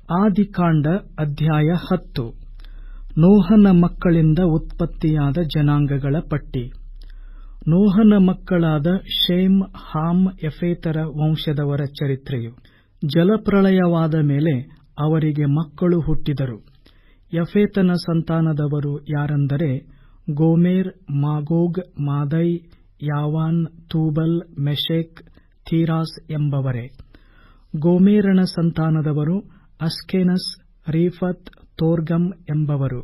ಆದಿಕಾಂಡ ಅಧ್ಯಾಯ 10. ನೋಹನ ಮಕ್ಕಳಿಂದ ಉತ್ಪತ್ತಿಯಾದ ಜನಾಂಗಗಳ ಪಟ್ಟಿ. ನೋಹನ ಮಕ್ಕಳಾದ ಶೇಮ್, ಹಾಮ್, ಯಫೇತರ ವಂಶದವರ ಚರಿತ್ರೆಯು. ಜಲಪ್ರಳಯವಾದ ಮೇಲೆ ಅವರಿಗೆ ಮಕ್ಕಳು ಹುಟ್ಟಿದರು. ಯಫೇತನ ಸಂತಾನದವರು ಯಾರೆಂದರೆ Gomer, Magog, ಮಾದೈ, Javan, Tubal, Meshech, Tiras ಎಂಬವರೇ. ಗೋಮೆರನ ಸಂತಾನದವರು ಅಸ್ಕೆನಸ್, ರೀಫತ್, ತೋರ್ಗಮ್ ಎಂಬವರು.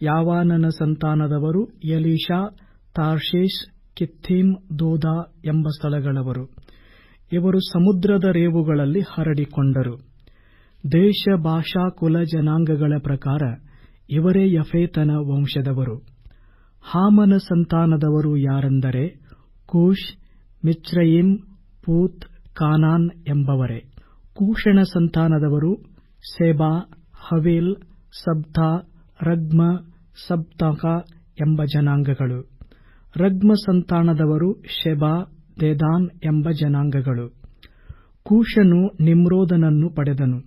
ಯಾವಾನನ ಸಂತಾನದವರು ಎಲೀಷಾ, ತಾರ್ಷೀಷ್, ಕಿತ್ತೀಮ್, ದೋದಾ ಎಂಬ ಸ್ಥಳಗಳವರು. ಇವರು ಸಮುದ್ರದ ರೇವುಗಳಲ್ಲಿ ಹರಡಿಕೊಂಡರು. ದೇಶ, ಭಾಷಾ, ಕುಲ, ಜನಾಂಗಗಳ ಪ್ರಕಾರ ಇವರೇ ಯಫೇತನ ವಂಶದವರು. ಹಾಮನ ಸಂತಾನದವರು ಯಾರೆಂದರೆ ಕೂಷ್, ಮಿಚ್ರಯಿಮ್, ಪೂತ್, ಕಾನಾನ್ ಎಂಬವರೇ. ಕೂಷನ ಸಂತಾನದವರು ಸೆಬಾ, ಹವೀಲ್, ಸಬ್ತಾ, ರಗ್ಮ, ಸಬ್ತಕ ಎಂಬ ಜನಾಂಗಗಳು. ರಗ್ಮ ಸಂತಾನದವರು ಶೆಬಾ, ದೆದಾನ್ ಎಂಬ ಜನಾಂಗಗಳು. ಕೂಷನು ನಿಮ್ರೋದನನ್ನು ಪಡೆದನು.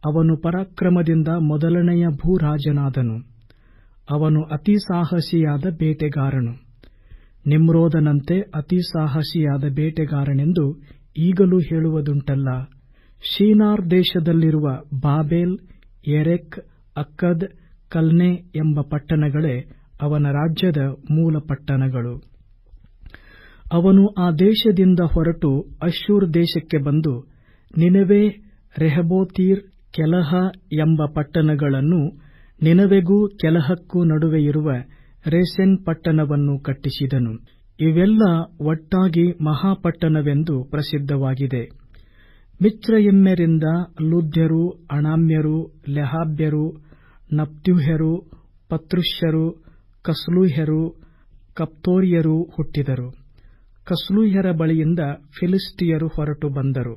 ಅವನು ಪರಾಕ್ರಮದಿಂದ ಮೊದಲನೆಯ ಭೂರಾಜನಾದನು. ಅವನು ಅತಿ ಸಾಹಸಿಯಾದ ಬೇಟೆಗಾರನು. ನಿಮ್ರೋದನಂತೆ ಅತಿ ಸಾಹಸಿಯಾದ ಬೇಟೆಗಾರನೆಂದು ಈಗಲೂ ಹೇಳುವುದುಂಟಲ್ಲ. ಶಿನಾರ್ ದೇಶದಲ್ಲಿರುವ ಬಾಬೆಲ್, ಎರೆಕ್, ಅಕ್ಕದ್, ಕಲ್ನೆ ಎಂಬ ಪಟ್ಟಣಗಳೇ ಅವನ ರಾಜ್ಯದ ಮೂಲ ಪಟ್ಟಣಗಳು. ಅವನು ಆ ದೇಶದಿಂದ ಹೊರಟು ಅಶ್ಶೂರ್ ದೇಶಕ್ಕೆ ಬಂದು ನಿನೆವೆ, ರೆಹಬೋತೀರ್, ಕೆಲಹ ಎಂಬ ಪಟ್ಟಣಗಳನ್ನೂ ನಿನೆವೆಗೂ ಕೆಲಹಕ್ಕೂ ನಡುವೆ ಇರುವ ರೇಸೆನ್ ಪಟ್ಟಣವನ್ನು ಕಟ್ಟಿಸಿದನು. ಇವೆಲ್ಲ ಒಟ್ಟಾಗಿ ಮಹಾಪಟ್ಟಣವೆಂದು ಪ್ರಸಿದ್ಧವಾಗಿದೆ. ಮಿಚ್ರಯಿಮ್ಯರಿಂದ ಲೂದ್ಯರು, ಅಣಾಮ್ಯರು, ಲೆಹಾಬ್ಯರು, ನಪ್ತೂಹ್ಯರು, ಪತ್ರುಷ್ಯರು, ಕಸ್ಲೂಹ್ಯರು, ಕಪ್ತೋರ್ಯರು ಹುಟ್ಟಿದರು. ಕಸ್ಲೂಹ್ಯರ ಬಳಿಯಿಂದ ಫಿಲಿಷ್ಟಿಯರು ಹೊರಟು ಬಂದರು.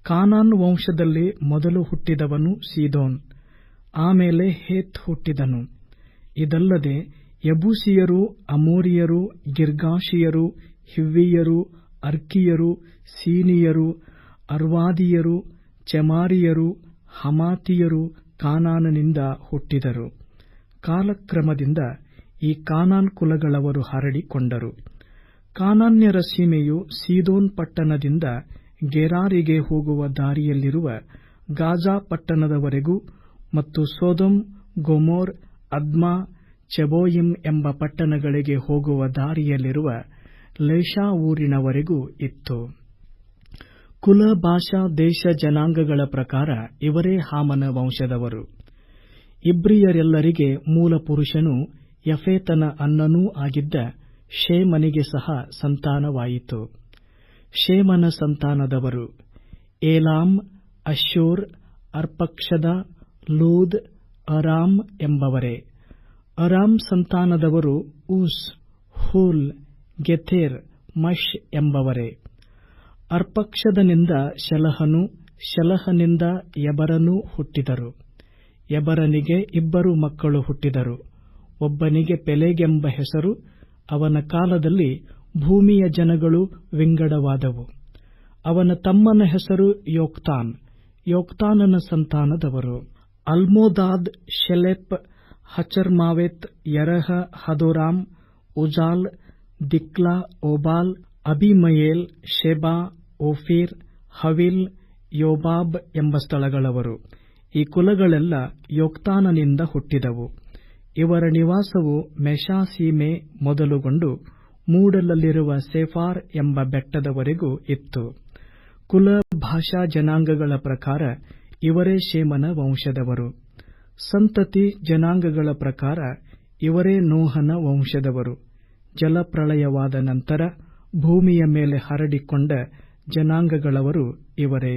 ಕಾನಾನ್ ವಂಶದಲ್ಲಿ ಮೊದಲು ಹುಟ್ಟಿದವನು ಸೀದೋನ್. ಆಮೇಲೆ ಹೇತ್ ಹುಟ್ಟಿದನು. ಇದಲ್ಲದೆ ಯಬೂಸಿಯರು, ಅಮೋರಿಯರು, ಗಿರ್ಗಾಷಿಯರು, ಹಿವ್ವಿಯರು, ಅರ್ಕಿಯರು, ಸೀನಿಯರು, ಅರ್ವಾದಿಯರು, ಚೆಮಾರಿಯರು, ಹಮಾತಿಯರು ಕಾನಾನನಿಂದ ಹುಟ್ಟಿದರು. ಕಾಲಕ್ರಮದಿಂದ ಈ ಕಾನಾನ್ ಕುಲಗಳವರು ಹರಡಿಕೊಂಡರು. ಕಾನಾನ್ಯರ ಸೀಮೆಯು ಸೀದೋನ್ ಪಟ್ಟಣದಿಂದ ಗೆರಾರಿಗೆ ಹೋಗುವ ದಾರಿಯಲ್ಲಿರುವ ಗಾಜಾ ಪಟ್ಟಣದವರೆಗೂ ಮತ್ತು ಸೊದೋಮ್, ಗೊಮೋರ್, ಅದ್ಮಾ, ಚೆಬೋಯಿಮ್ ಎಂಬ ಪಟ್ಟಣಗಳಿಗೆ ಹೋಗುವ ದಾರಿಯಲ್ಲಿರುವ ಲೇಷಾ ಊರಿನವರೆಗೂ ಇತ್ತು. ಕುಲ, ಭಾಷಾ, ದೇಶ, ಜನಾಂಗಗಳ ಪ್ರಕಾರ ಇವರೇ ಹಾಮನ ವಂಶದವರು. ಇಬ್ರಿಯರೆಲ್ಲರಿಗೆ ಮೂಲ ಪುರುಷನೂ ಯಫೇತನ ಅಣ್ಣನೂ ಆಗಿದ್ದ ಶೇಮನಿಗೆ ಸಹ ಸಂತಾನವಾಯಿತು. ಶೇಮನ ಸಂತಾನದವರು ಏಲಾಮ್, ಅಶ್ಶೂರ್, ಅರ್ಪಕ್ಷದ, ಲೂದ್, ಅರಾಮ್ ಎಂಬವರೇ. ಅರಾಮ್ ಸಂತಾನದವರು ಊಸ್, ಹೂಲ್, ಗೆಥೆರ್, ಮಷ್ ಎಂಬವರೇ. ಅರ್ಪಕ್ಷದನಿಂದ ಶೆಲಹನೂ, ಶೆಲಹನಿಂದ ಎಬರನೂ ಹುಟ್ಟಿದರು. ಎಬರನಿಗೆ 2 ಮಕ್ಕಳು ಹುಟ್ಟಿದರು. ಒಬ್ಬನಿಗೆ ಪೆಲೆಗೆಂಬ ಹೆಸರು. ಅವನ ಕಾಲದಲ್ಲಿ ಭೂಮಿಯ ಜನಗಳು ವಿಂಗಡವಾದವು. ಅವನ ತಮ್ಮನ ಹೆಸರು ಯೋಕ್ತಾನ್. ಯೋಕ್ತಾನನ ಸಂತಾನದವರು Almodad, Sheleph, Hazarmaveth, Jerah, Hadoram, Uzal, Diklah, Obal, Abimael, Sheba, Ophir, Havilah, Jobab ಎಂಬ ಸ್ಥಳಗಳವರು. ಈ ಕುಲಗಳೆಲ್ಲ ಯೋಕ್ತಾನನಿಂದ ಹುಟ್ಟಿದವು. ಇವರ ನಿವಾಸವು ಮೆಷಾ ಸೀಮೆ ಮೊದಲುಗೊಂಡು ಮೂಡಲಲ್ಲಿರುವ ಸೆಫಾರ್ ಎಂಬ ಬೆಟ್ಟದವರೆಗೂ ಇತ್ತು. ಕುಲ, ಭಾಷಾ, ಜನಾಂಗಗಳ ಪ್ರಕಾರ ಇವರೇ ಶೇಮನ ವಂಶದವರು. ಸಂತತಿ, ಜನಾಂಗಗಳ ಪ್ರಕಾರ ಇವರೇ ನೋಹನ ವಂಶದವರು. ಜಲಪ್ರಳಯವಾದ ನಂತರ ಭೂಮಿಯ ಮೇಲೆ ಹರಡಿಕೊಂಡ ಜನಾಂಗಗಳವರು ಇವರೇ.